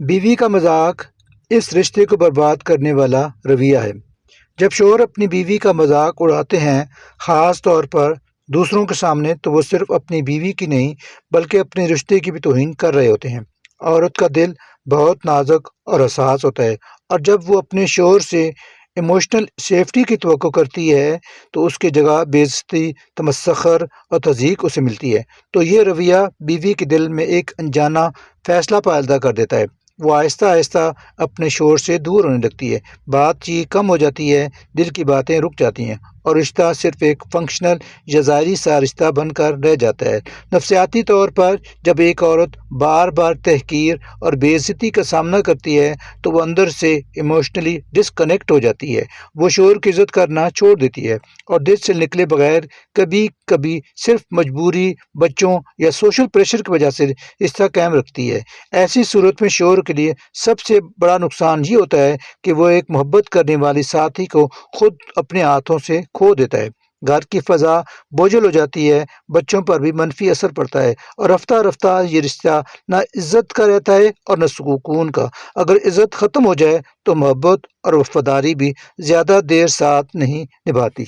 بیوی کا مذاق اس رشتے کو برباد کرنے والا رویہ ہے۔ جب شوہر اپنی بیوی کا مذاق اڑاتے ہیں، خاص طور پر دوسروں کے سامنے، تو وہ صرف اپنی بیوی کی نہیں بلکہ اپنے رشتے کی بھی توہین کر رہے ہوتے ہیں۔ عورت کا دل بہت نازک اور حساس ہوتا ہے، اور جب وہ اپنے شوہر سے ایموشنل سیفٹی کی توقع کرتی ہے تو اس کی جگہ بے عزتی، تمسخر اور تضحیک اسے ملتی ہے۔ تو یہ رویہ بیوی کے دل میں ایک انجانہ فیصلہ پیدا کر دیتا ہے۔ وہ آہستہ آہستہ اپنے شوہر سے دور ہونے لگتی ہے، بات چیت کم ہو جاتی ہے، دل کی باتیں رک جاتی ہیں، اور رشتہ صرف ایک فنکشنل یا ظاہری سا رشتہ بن کر رہ جاتا ہے۔ نفسیاتی طور پر جب ایک عورت بار بار تحقیر اور بے عزتی کا سامنا کرتی ہے تو وہ اندر سے ایموشنلی ڈسکنیکٹ ہو جاتی ہے۔ وہ شوہر کی عزت کرنا چھوڑ دیتی ہے اور دل سے نکلے بغیر کبھی کبھی صرف مجبوری، بچوں یا سوشل پریشر کی وجہ سے رشتہ قائم رکھتی ہے۔ ایسی صورت میں شوہر کے لیے سب سے بڑا نقصان یہ ہوتا ہے کہ وہ ایک محبت کرنے والی ساتھی کو خود اپنے ہاتھوں سے کھو دیتا ہے۔ گھر کی فضا بوجھل ہو جاتی ہے، بچوں پر بھی منفی اثر پڑتا ہے، اور رفتہ رفتہ یہ رشتہ نہ عزت کا رہتا ہے اور نہ سکون کا۔ اگر عزت ختم ہو جائے تو محبت اور وفاداری بھی زیادہ دیر ساتھ نہیں نبھاتی۔